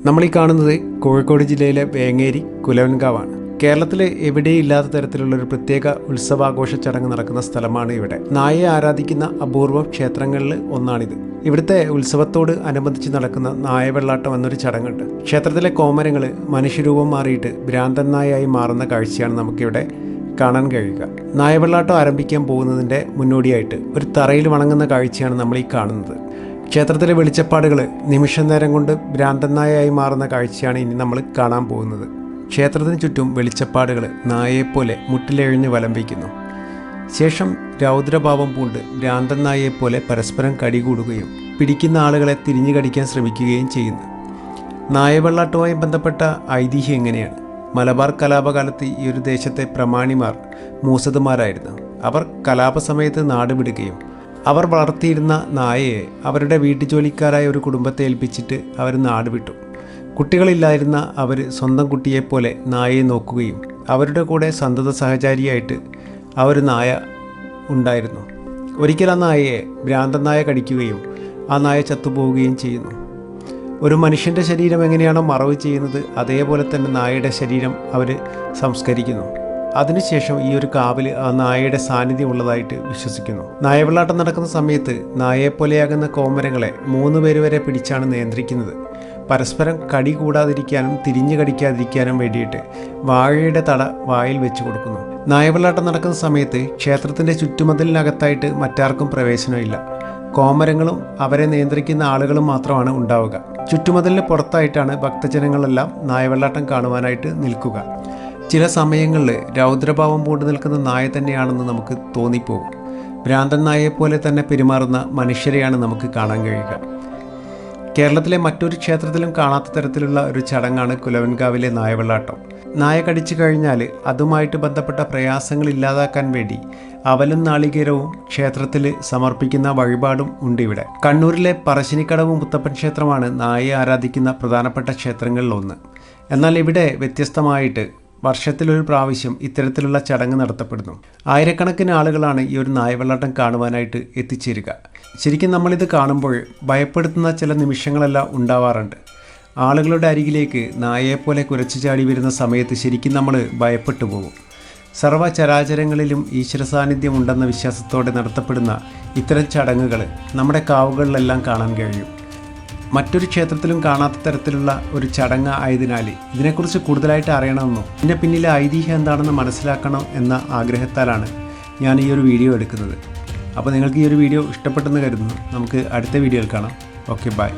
നമ്മൾ ഈ കാണുന്നത് കോഴിക്കോട് ജില്ലയിലെ വേങ്ങേരി കുലവൻകാവാണ്. കേരളത്തിൽ എവിടെയില്ലാത്ത തരത്തിലുള്ളൊരു പ്രത്യേക ഉത്സവാഘോഷ ചടങ്ങ് നടക്കുന്ന സ്ഥലമാണ് ഇവിടെ. നായയെ ആരാധിക്കുന്ന അപൂർവം ക്ഷേത്രങ്ങളിൽ ഒന്നാണിത്. ഇവിടുത്തെ ഉത്സവത്തോട് അനുബന്ധിച്ച് നടക്കുന്ന നായവെള്ളാട്ടം എന്നൊരു ചടങ്ങുണ്ട്. ക്ഷേത്രത്തിലെ കോമരങ്ങൾ മനുഷ്യരൂപം മാറിയിട്ട് ഭ്രാന്തൻ നായയായി മാറുന്ന കാഴ്ചയാണ് നമുക്കിവിടെ കാണാൻ കഴിയുക. നായവെള്ളാട്ടം ആരംഭിക്കാൻ പോകുന്നതിൻ്റെ മുന്നോടിയായിട്ട് ഒരു തറയിൽ വണങ്ങുന്ന കാഴ്ചയാണ് നമ്മൾ ഈ കാണുന്നത്. ക്ഷേത്രത്തിലെ വെളിച്ചപ്പാടുകൾ നിമിഷ നേരം കൊണ്ട് ഭ്രാന്തൻ നായയായി മാറുന്ന കാഴ്ചയാണ് ഇനി നമ്മൾ കാണാൻ പോകുന്നത്. ക്ഷേത്രത്തിന് ചുറ്റും വെളിച്ചപ്പാടുകൾ നായയെപ്പോലെ മുട്ടിലെഴിഞ്ഞ് വലം വയ്ക്കുന്നു. ശേഷം രൗദ്രഭാവം പൂണ്ട് ഭ്രാന്തൻ നായയെപ്പോലെ പരസ്പരം കടികൂടുകയും പിടിക്കുന്ന ആളുകളെ തിരിഞ്ഞു കടിക്കാൻ ശ്രമിക്കുകയും ചെയ്യുന്നു. നായവെള്ളാട്ടവുമായി ബന്ധപ്പെട്ട ഐതിഹ്യം എങ്ങനെയാണ്? മലബാർ കലാപകാലത്ത് ഈ ഒരു ദേശത്തെ പ്രമാണിമാർ മൂസതുമാരായിരുന്നു. അവർ കലാപസമയത്ത് നാട് വിടുകയും അവർ വളർത്തിയിരുന്ന നായയെ അവരുടെ വീട്ടുജോലിക്കാരായ ഒരു കുടുംബത്തെ ഏൽപ്പിച്ചിട്ട് അവർ നാട് വിട്ടു. കുട്ടികളില്ലായിരുന്ന അവർ സ്വന്തം കുട്ടിയെപ്പോലെ നായയെ നോക്കുകയും അവരുടെ കൂടെ സന്തത സഹചാരിയായിട്ട് ആ ഒരു നായ ഉണ്ടായിരുന്നു. ഒരിക്കൽ ആ നായയെ ഭ്രാന്തൻ നായ കടിക്കുകയും ആ നായ ചത്തുപോവുകയും ചെയ്യുന്നു. ഒരു മനുഷ്യൻ്റെ ശരീരം എങ്ങനെയാണോ മറവ് ചെയ്യുന്നത്, അതേപോലെ തന്നെ നായയുടെ ശരീരം അവർ സംസ്കരിക്കുന്നു. അതിനുശേഷം ഈ ഒരു കാവിൽ ആ നായയുടെ സാന്നിധ്യം ഉള്ളതായിട്ട് വിശ്വസിക്കുന്നു. നായവെള്ളാട്ടം നടക്കുന്ന സമയത്ത് നായയെപ്പോലെയാകുന്ന കോമരങ്ങളെ 3 പേര് വരെ പിടിച്ചാണ് നിയന്ത്രിക്കുന്നത്. പരസ്പരം കടി കൂടാതിരിക്കാനും തിരിഞ്ഞു കടിക്കാതിരിക്കാനും വേണ്ടിയിട്ട് വാഴയുടെ തട വായിൽ വെച്ച് കൊടുക്കുന്നു. നായവെള്ളാട്ടം നടക്കുന്ന സമയത്ത് ക്ഷേത്രത്തിൻ്റെ ചുറ്റുമതിലിനകത്തായിട്ട് മറ്റാർക്കും പ്രവേശനമില്ല. കോമരങ്ങളും അവരെ നിയന്ത്രിക്കുന്ന ആളുകളും മാത്രമാണ് ഉണ്ടാവുക. ചുറ്റുമതിലിന് പുറത്തായിട്ടാണ് ഭക്തജനങ്ങളെല്ലാം നായവെള്ളാട്ടം കാണുവാനായിട്ട് നിൽക്കുക. ചില സമയങ്ങളിൽ രൗദ്രഭാവം പൂണ്ടു നിൽക്കുന്ന നായ തന്നെയാണെന്ന് നമുക്ക് തോന്നിപ്പോകും. ഭ്രാന്തൻ നായയെപ്പോലെ തന്നെ പെരുമാറുന്ന മനുഷ്യരെയാണ് നമുക്ക് കാണാൻ കഴിയുക. കേരളത്തിലെ മറ്റൊരു ക്ഷേത്രത്തിലും കാണാത്ത തരത്തിലുള്ള ഒരു ചടങ്ങാണ് കുലവൻകാവിലെ നായവെള്ളാട്ടം. നായ കടിച്ചു കഴിഞ്ഞാൽ അതുമായിട്ട് ബന്ധപ്പെട്ട പ്രയാസങ്ങൾ ഇല്ലാതാക്കാൻ വേണ്ടി അവലും നാളികേരവും ക്ഷേത്രത്തിൽ സമർപ്പിക്കുന്ന വഴിപാടും ഉണ്ട് ഇവിടെ. കണ്ണൂരിലെ പറശ്ശിനിക്കടവ് മുത്തപ്പൻ ക്ഷേത്രമാണ് നായയെ ആരാധിക്കുന്ന പ്രധാനപ്പെട്ട ക്ഷേത്രങ്ങളിലൊന്ന്. എന്നാൽ ഇവിടെ വ്യത്യസ്തമായിട്ട് വർഷത്തിലൊരു പ്രാവശ്യം ഇത്തരത്തിലുള്ള ചടങ്ങ് നടത്തപ്പെടുന്നു. ആയിരക്കണക്കിന് ആളുകളാണ് ഈ ഒരു നായവെള്ളാട്ടം കാണുവാനായിട്ട് എത്തിച്ചേരുക. ശരിക്കും നമ്മളിത് കാണുമ്പോൾ ഭയപ്പെടുത്തുന്ന ചില നിമിഷങ്ങളെല്ലാം ഉണ്ടാവാറുണ്ട്. ആളുകളുടെ അരികിലേക്ക് നായയെപ്പോലെ കുരച്ചു ചാടി വരുന്ന സമയത്ത് ശരിക്കും നമ്മൾ ഭയപ്പെട്ടു പോകും. സർവ്വചരാചരങ്ങളിലും ഈശ്വര സാന്നിധ്യം ഉണ്ടെന്ന വിശ്വാസത്തോടെ നടത്തപ്പെടുന്ന ഇത്തരം ചടങ്ങുകൾ നമ്മുടെ കാവുകളിലെല്ലാം കാണാൻ കഴിയും. മറ്റൊരു ക്ഷേത്രത്തിലും കാണാത്ത തരത്തിലുള്ള ഒരു ചടങ്ങ് ആയതിനാൽ ഇതിനെക്കുറിച്ച് കൂടുതലായിട്ട് അറിയണമെന്നോ ഇതിൻ്റെ പിന്നിലെ ഐതിഹ്യം എന്താണെന്ന് മനസ്സിലാക്കണം എന്ന ആഗ്രഹത്താലാണ് ഞാൻ ഈ ഒരു വീഡിയോ എടുക്കുന്നത്. അപ്പോൾ നിങ്ങൾക്ക് ഈ ഒരു വീഡിയോ ഇഷ്ടപ്പെട്ടെന്ന് കരുതുന്നു. നമുക്ക് അടുത്ത വീഡിയോയിൽ കാണാം. Okay, by.